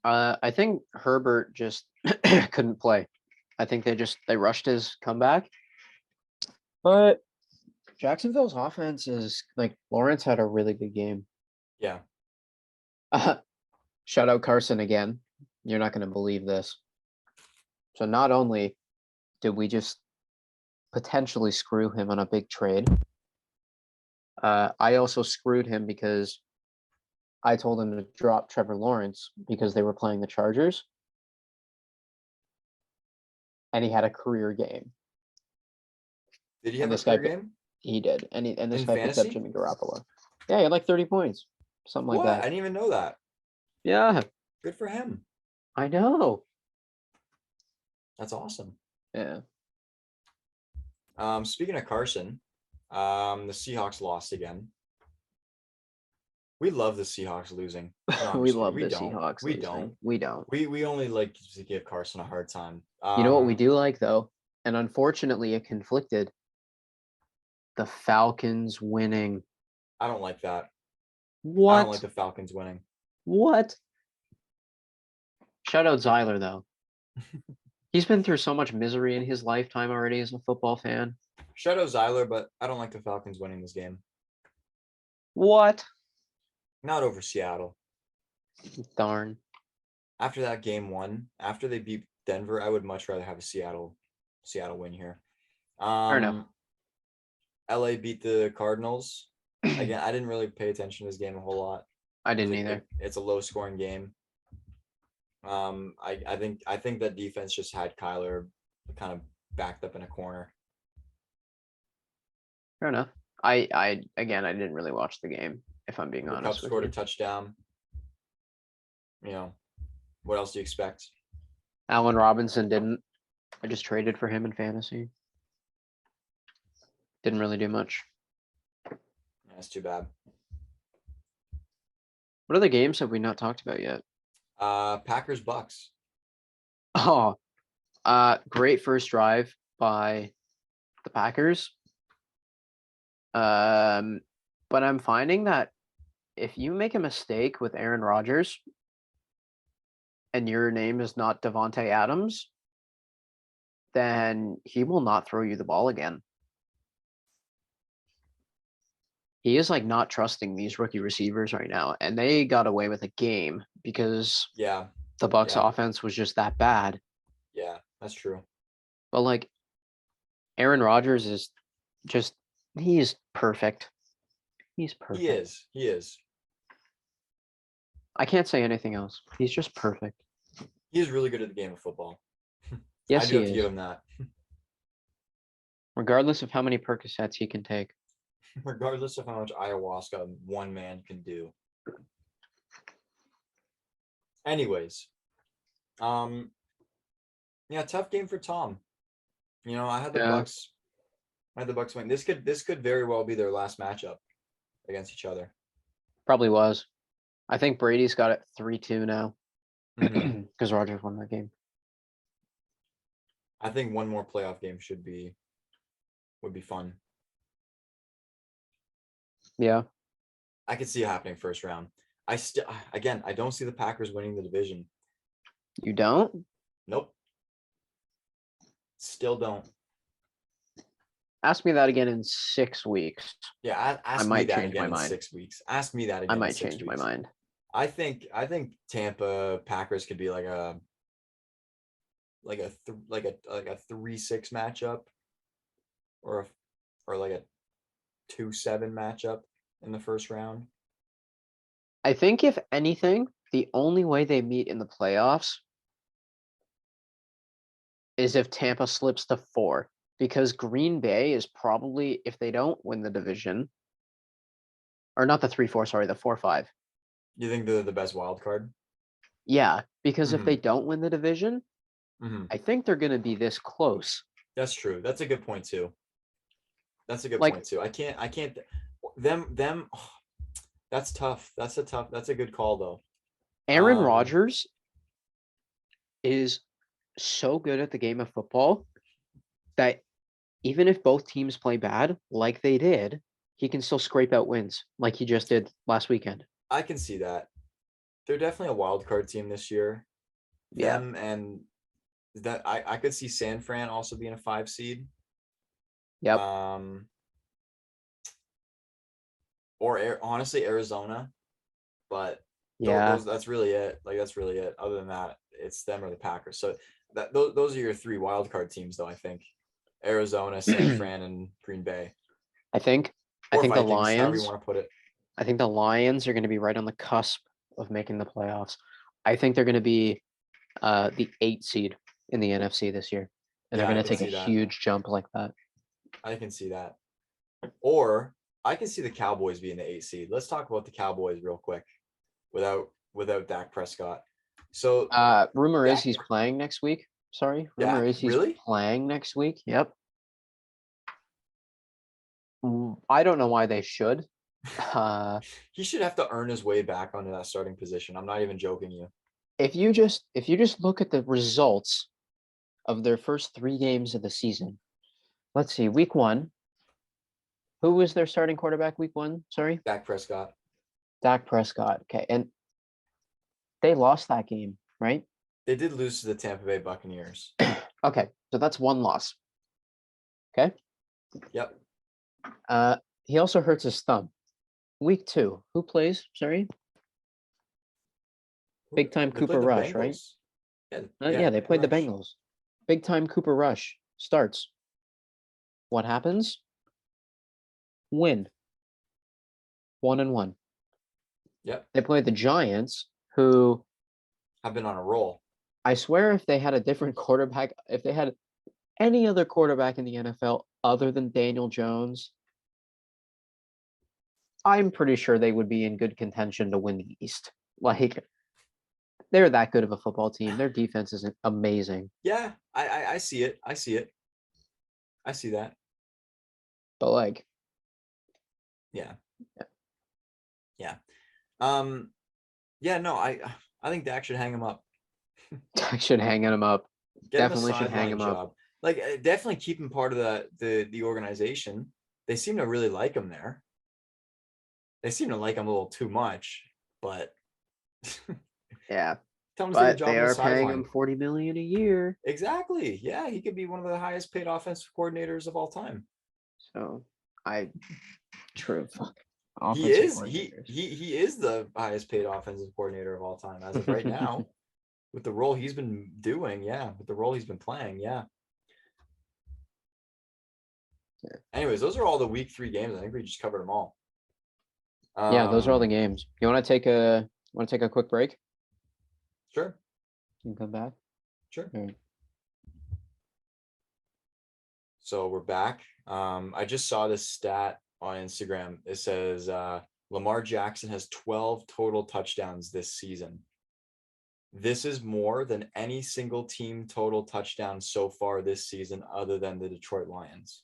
I think Herbert just couldn't play. I think they rushed his comeback. But Jacksonville's offense is like Lawrence had a really good game. Yeah. Shout out Carson again. You're not going to believe this. So not only did we just potentially screw him on a big trade, I also screwed him because I told him to drop Trevor Lawrence because they were playing the Chargers. And he had a career game. Did he And have a this guy, career game he did. And this in guy picked up fantasy? Jimmy Garoppolo. Yeah, he had like 30 points. Something like What? I that. didn't even know that. Yeah, Good for him. I know. That's awesome. Yeah. Speaking of Carson, the Seahawks lost again. We love the Seahawks losing. No, I'm We just kidding. love We the don't. Seahawks We losing. don't. We don't. We only like to give Carson a hard time. You know what we do like though? And unfortunately it conflicted. The Falcons winning. I don't like that. I don't What? like the Falcons winning. What? Shout out Zyler though. He's been through so much misery in his lifetime already as a football fan. Shout out Zyler, but I don't like the Falcons winning this game. What? Not over Seattle. Darn. After that game one, after they beat Denver, I would much rather have a Seattle win here. Fair enough. LA beat the Cardinals. Again, I didn't really pay attention to this game a whole lot. I didn't either. It's a low scoring game. I think that defense just had Kyler kind of backed up in a corner. Fair enough. I didn't really watch the game, if I'm being honest. Cup scored a touchdown. You know, what else do you expect? Allen Robinson didn't. I just traded for him in fantasy. Didn't really do much. That's too bad. What other games have we not talked about yet? Packers Bucks. Oh, great first drive by the Packers. But I'm finding that if you make a mistake with Aaron Rodgers and your name is not Devontae Adams, then he will not throw you the ball again. He is like not trusting these rookie receivers right now, and they got away with a game because the Bucks offense was just that bad. Yeah, that's true. But like Aaron Rodgers is just he's perfect. He's perfect. He is. I can't say anything else. He's just perfect. He is really good at the game of football. Yes, I do have to give him that. Regardless of how many Percocets he can take. Regardless of how much ayahuasca one man can do. Anyways, tough game for Tom. You know, I had the Bucks. I had the Bucks win. This could very well be their last matchup against each other. Probably was. I think Brady's got it 3-2 now because Rodgers won that game. I think one more playoff game would be fun. Yeah. I could see it happening first round. I don't see the Packers winning the division. You don't? Nope. Still don't. Ask me that again in 6 weeks. Yeah, I might change my mind. 6 weeks. Ask me that again. I might change my mind. I think Tampa Packers could be like a 3-6 matchup, or like a 2-7 matchup in the first round. I think if anything, the only way they meet in the playoffs is if Tampa slips to 4, because Green Bay is probably, if they don't win the division, or not the 3-4, sorry, the 4-5. You think they're the best wild card? Yeah, because if they don't win the division, I think they're going to be this close. That's true. That's a good point too. I can't. Them. Oh, that's tough. That's a good call though. Aaron Rodgers is so good at the game of football that even if both teams play bad, like they did, he can still scrape out wins, like he just did last weekend. I can see that. They're definitely a wild card team this year. Yeah. Them and that I could see San Fran also being a 5 seed. Yep. Or honestly Arizona, but that's really it. Like that's really it. Other than that, it's them or the Packers. So those are your 3 wild card teams, though. I think Arizona, San Fran, and Green Bay. I think I Or think the Vikings, however you Lions. want to put it. I think the Lions are going to be right on the cusp of making the playoffs. I think they're going to be the 8 seed in the NFC this year, and they're Yeah, I going to can take a see that. huge jump like that. I can see that. Or I can see the Cowboys being the 8 seed. Let's talk about the Cowboys real quick without Dak Prescott. So Rumor is Dak, he's playing next week. Sorry, rumor Dak, is he's really? playing next week. Yep. I don't know why they should. He should have to earn his way back onto that starting position. I'm not even joking you. If you just look at the results of their first 3 games of the season, let's see. Week 1, who was their starting quarterback? Week 1, sorry, Dak Prescott. Dak Prescott. Okay, and they lost that game, right? They did lose to the Tampa Bay Buccaneers. Okay, so that's 1 loss. Okay. Yep. He also hurts his thumb. Week 2, who plays? Sorry, big time They Cooper played the Rush, right? Bengals. Yeah, Yeah, they played the Rush. Bengals. Big time Cooper Rush starts. What happens? Win. 1-1. Yep. They played the Giants, who I've been on a roll. I swear if they had a different quarterback, if they had any other quarterback in the NFL other than Daniel Jones, I'm pretty sure they would be in good contention to win the East. Like, they're that good of a football team. Their defense is amazing. Yeah, I see it. I see it. I see that. But like, Yeah. Yeah. Yeah, no, I think Dak should hang him up. I should hang him up. Get him a Definitely should hang sideline him up. job. Like definitely keep him part of the organization. They seem to really like him there. They seem to like him a little too much, but Yeah. tell him to take a But job they on the are paying sideline. him $40 million a year. Exactly. Yeah, he could be one of the highest paid offensive coordinators of all time. So true. Fuck. He Offensive is coordinators. he is the highest paid offensive coordinator of all time as of right now with the role he's been doing. Yeah, with the role he's been playing. Yeah. Yeah. Anyways, those are all the week 3 games. I think we just covered them all. Yeah, those are all the games. You want to take a quick break? Sure. You can come back. Sure. All right. So we're back. I just saw this stat on Instagram. It says Lamar Jackson has 12 total touchdowns this season. This is more than any single team total touchdowns so far this season other than the Detroit Lions.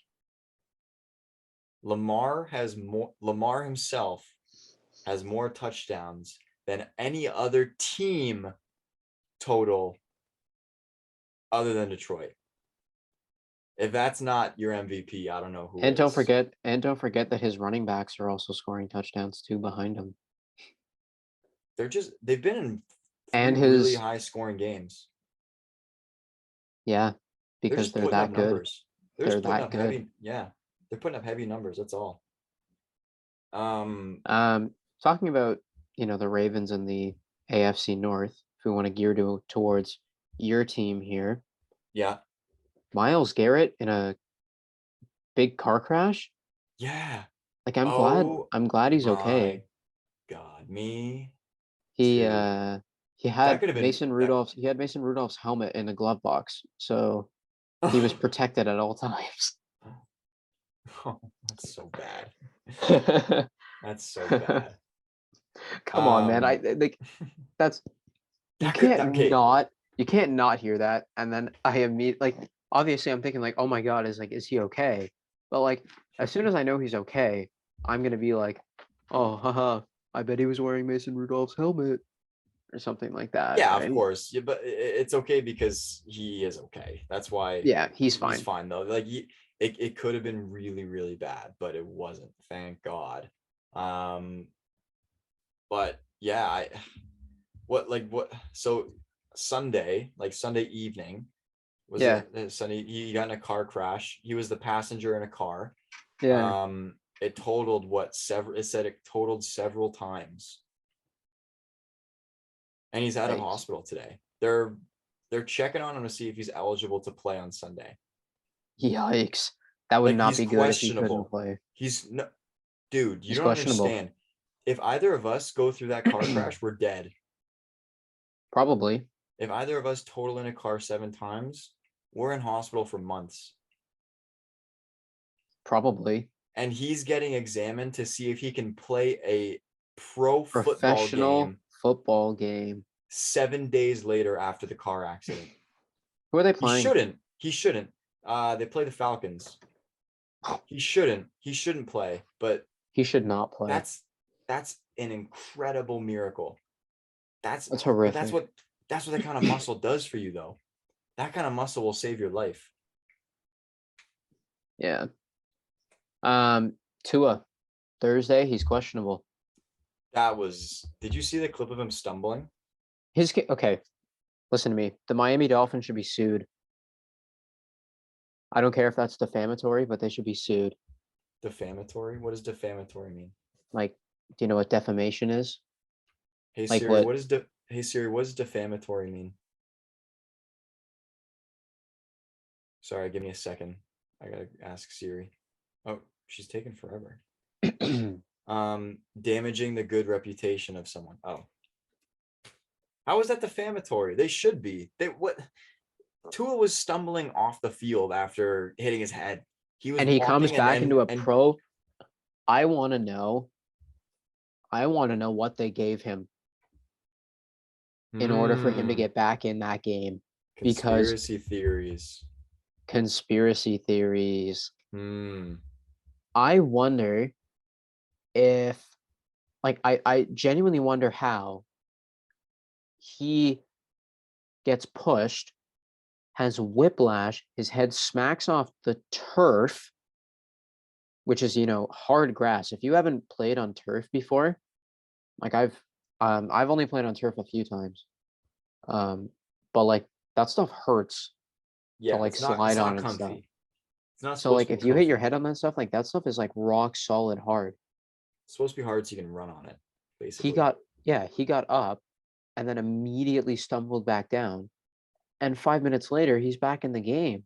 Lamar himself has more touchdowns than any other team total other than Detroit. If that's not your MVP, I don't know who And is. don't forget that his running backs are also scoring touchdowns too behind him. They've been in And really high scoring games. Yeah, They're because just they're putting up that good. numbers. They're They're just putting that up good. heavy. Yeah, they're putting up heavy numbers. That's all. Talking about the Ravens and the AFC North. If we want to gear towards your team here, Yeah. Myles Garrett in a big car crash. Yeah. Like I'm glad he's okay. God, me He too. he That had could have been Mason Rudolph's helmet in a glove box, so he was protected at all times. Oh, that's so bad. That's so bad. Come on, man. I like that's you can't not hear that. And then I immediately obviously I'm thinking oh my God, is he okay? But as soon as I know he's okay, I'm gonna be like, oh haha, I bet he was wearing Mason Rudolph's helmet or something like that. Yeah, right? of course. Yeah, but it's okay because he is okay. That's why. Yeah, he's fine. He's fine though. It could have been really, really bad, but it wasn't. Thank God. But yeah, so Sunday evening was it Sunday he got in a car crash. He was the passenger in a car. Yeah. It totaled it totaled several times. And he's out of hospital today. They're checking on him to see if he's eligible to play on Sunday. Yikes. That would not be good if he couldn't play. Dude, you He's don't questionable. understand. If either of us go through that car crash, we're dead. Probably. If either of us total in a car 7 times, we're in hospital for months. Probably. And he's getting examined to see if he can play a pro football Professional game football game. 7 days later after the car accident. Who are they He playing? shouldn't. He shouldn't. They play the Falcons. He shouldn't. He shouldn't play, but He should not play. that's an incredible miracle. That's But horrific. that's what that kind of muscle does for you, though. That kind of muscle will save your life. Yeah. Tua, Thursday, he's questionable. Did you see the clip of him stumbling? Okay, listen to me. The Miami Dolphins should be sued. I don't care if that's defamatory, but they should be sued. Defamatory? What does defamatory mean? Like, do you know what defamation is? Hey Like Siri, what? Hey Siri, what does defamatory mean? Sorry, give me a second. I gotta ask Siri. Oh, she's taking forever. Damaging the good reputation of someone. Oh. How is that defamatory? They should be. Tua was stumbling off the field after hitting his head. He was And he comes walking back into a and pro. I want to know what they gave him in order for him to get back in that game. Because conspiracy theories. conspiracy theories. Hmm. I wonder if, like, I genuinely wonder how he gets pushed, has whiplash, his head smacks off the turf, which is, hard grass. If you haven't played on turf before, like I've only played on turf a few times. But like that stuff hurts to Yeah, like it's slide not on and stuff. comfy. It's not So supposed like to be if you hit your comfy. head on that stuff, like that stuff is like rock solid hard. It's supposed to be hard so you can run on it, He basically. got up and then immediately stumbled back down. And 5 minutes later, he's back in the game.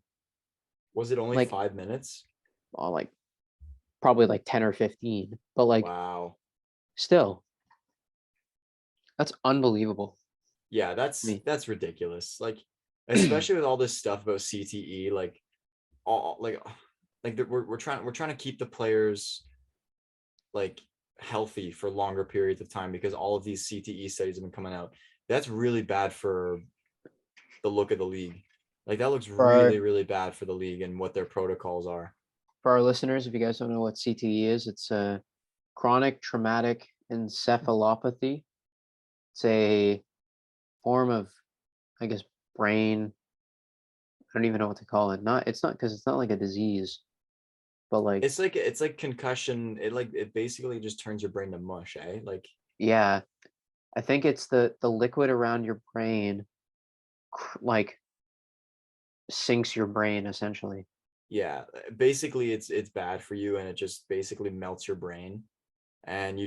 Was it only Like, 5 minutes? like probably like 10 or 15. But like Wow. still, that's unbelievable. Yeah, Me. that's ridiculous. Like, especially with all this stuff about CTE, like all like we're trying to keep the players like healthy for longer periods of time because all of these CTE studies have been coming out. That's really bad for the look of the league. Like that looks For our, really, really bad for the league and what their protocols are. for our listeners, if you guys don't know what CTE is, it's a chronic traumatic encephalopathy. It's a form of, I guess, brain. I don't even know what to call it. It's not because it's not like a disease, but like, It's like concussion. It basically just turns your brain to mush, eh? Like yeah, I think it's the liquid around your brain, like sinks your brain essentially. yeah, basically it's bad for you and it just basically melts your brain and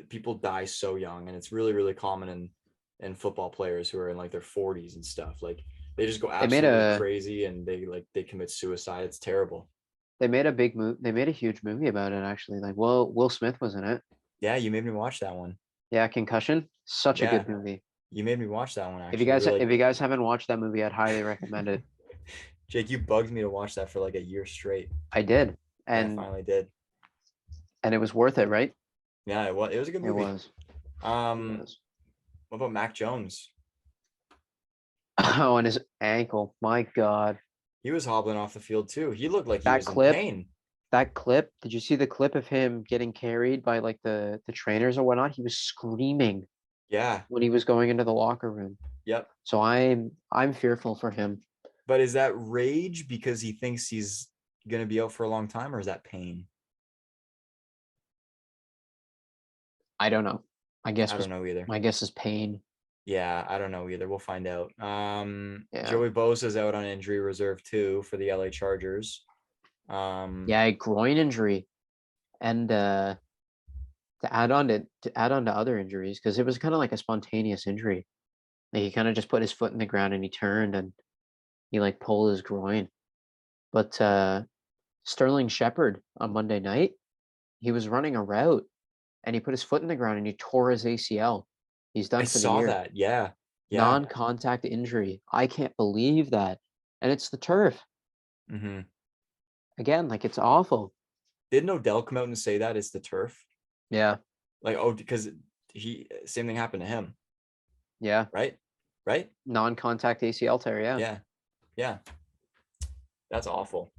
people die so young and it's really, really common in football players who are in like their 40s and stuff. Like they just go They made absolutely a crazy and they commit suicide. It's terrible. they made a big move. They made a huge movie about it actually. Like, well, Will Smith was in it. Yeah, you made me watch that one. Yeah, Concussion, such a Yeah, good movie. you made me watch that one If you actually. guys You're if like you guys haven't watched that movie, I'd highly recommend it. Jake, you bugged me to watch that for like a year straight. I did, And I and finally did. it was worth it, right? Yeah, it was a good It movie. was. It Um, was. what about Mac Jones? Oh, and his ankle. My God. He was hobbling off the field too. He looked like he That was in clip, pain. that clip, did you see the clip of him getting carried by like the trainers or whatnot? He was screaming Yeah. when he was going into the locker room. Yep. So I'm fearful for him. But is that rage because he thinks he's gonna be out for a long time, or is that pain? I don't know. I don't know either. My guess is pain. Yeah, I don't know either. We'll find out. Yeah. Joey Bosa's out on injury reserve too for the LA Chargers. Yeah, a groin injury. And to add on to other injuries, because it was kind of like a spontaneous injury. Like he kind of just put his foot in the ground and he turned and he like pulled his groin. But Sterling Shepard on Monday night, he was running a route and he put his foot in the ground and he tore his ACL. He's done I for the saw year. that. Yeah. Yeah. Non-contact injury. I can't believe that. And it's the turf. Mm-hmm. Again, like it's awful. Didn't Odell come out and say that it's the turf? Yeah. Like, because same thing happened to him. Yeah. Right? Right? Non-contact ACL tear. Yeah. Yeah. Yeah. That's awful.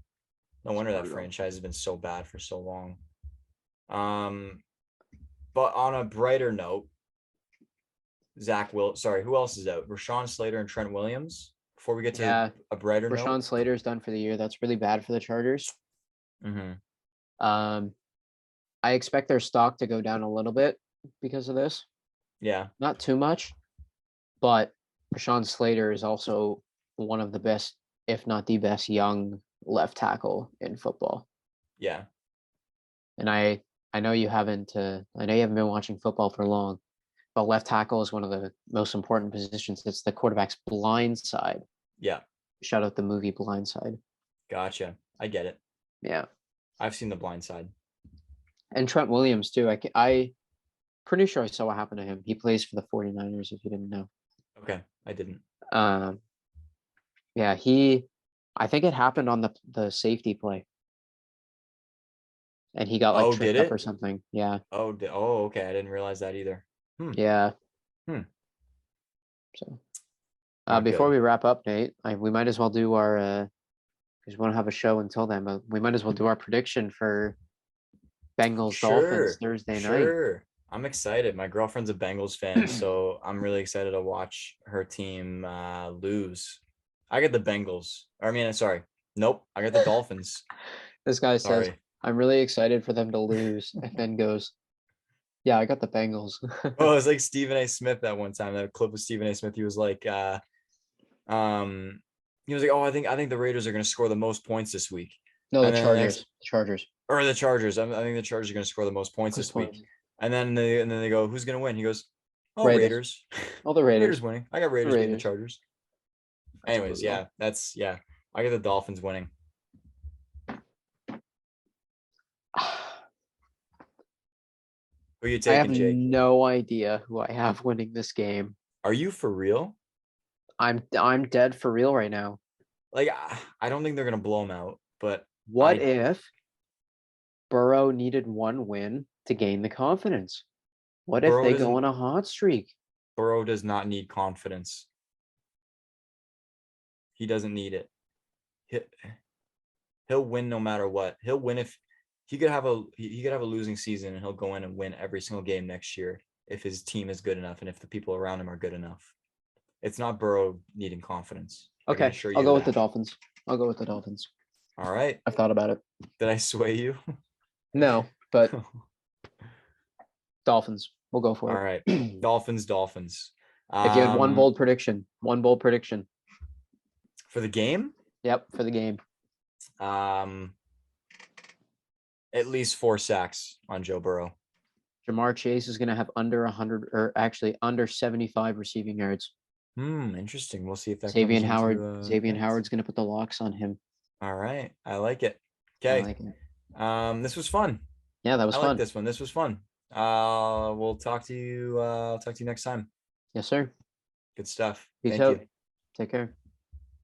No wonder that brutal. franchise has been so bad for so long. But on a brighter note, who else is out? Rashawn, Slater, and Trent Williams. Before we get to a brighter Rashawn note. Slater's done for the year. That's really bad for the Chargers. Mm-hmm. I expect their stock to go down a little bit because of this. Yeah. Not too much, but Rashawn Slater is also one of the best, if not the best, young left tackle in football. Yeah. And I know you haven't been watching football for long, but left tackle is one of the most important positions. It's the quarterback's blind side. Yeah. Shout out the movie Blind Side. Gotcha. I get it. Yeah. I've seen The Blind Side. And Trent Williams too. I pretty sure I saw what happened to him. He plays for the 49ers, if you didn't know. Okay. I didn't. Yeah, I think it happened on the safety play. And he got like tripped up or something. Yeah. Okay. I didn't realize that either. Yeah. So before we wrap up, Nate, we might as well do our because we won't have a show until then, but we might as well do our prediction for Bengals Dolphins Thursday night. Sure. I'm excited. My girlfriend's a Bengals fan, so I'm really excited to watch her team lose. I got the Bengals. Nope. I got the Dolphins. This guy says, I'm really excited for them to lose, and then goes, yeah, I got the Bengals. Oh, it was like Stephen A. Smith that one time. That clip of Stephen A. Smith. He was like, oh, I think the Raiders are going to score the most points this week. No, the Chargers. Or the Chargers. I think the Chargers are going to score the most points this week. And then they go, who's going to win? He goes, Raiders. Oh, the Raiders. Raiders winning. I got Raiders beating the Chargers. Anyways, I get the Dolphins winning. Who are you taking, I have Jake? no idea who I have winning this game. Are you for real? I'm dead for real right now. Like, I don't think they're gonna blow them out. But what if Burrow needed one win to gain the confidence? What if they go on a hot streak? Burrow does not need confidence. He doesn't need it. He'll win no matter what. He'll win if he could have a losing season and he'll go in and win every single game next year if his team is good enough and if the people around him are good enough. It's not Burrow needing confidence. Okay, I'll go with the Dolphins. All right. I've thought about it. Did I sway you? No, but Dolphins. We'll go for it. All right. Dolphins. If you had one bold prediction. For the game? Yep, for the game. At least 4 sacks on Joe Burrow. Jamar Chase is going to have under 100, or actually under 75 receiving yards. Interesting. We'll see if that Xavier Howard's going to put the locks on him. All right. I like it. Okay. I like it. This was fun. Yeah, that was fun. Like this one. This was fun. We'll talk to you next time. Yes, sir. Good stuff. Peace out. Take care.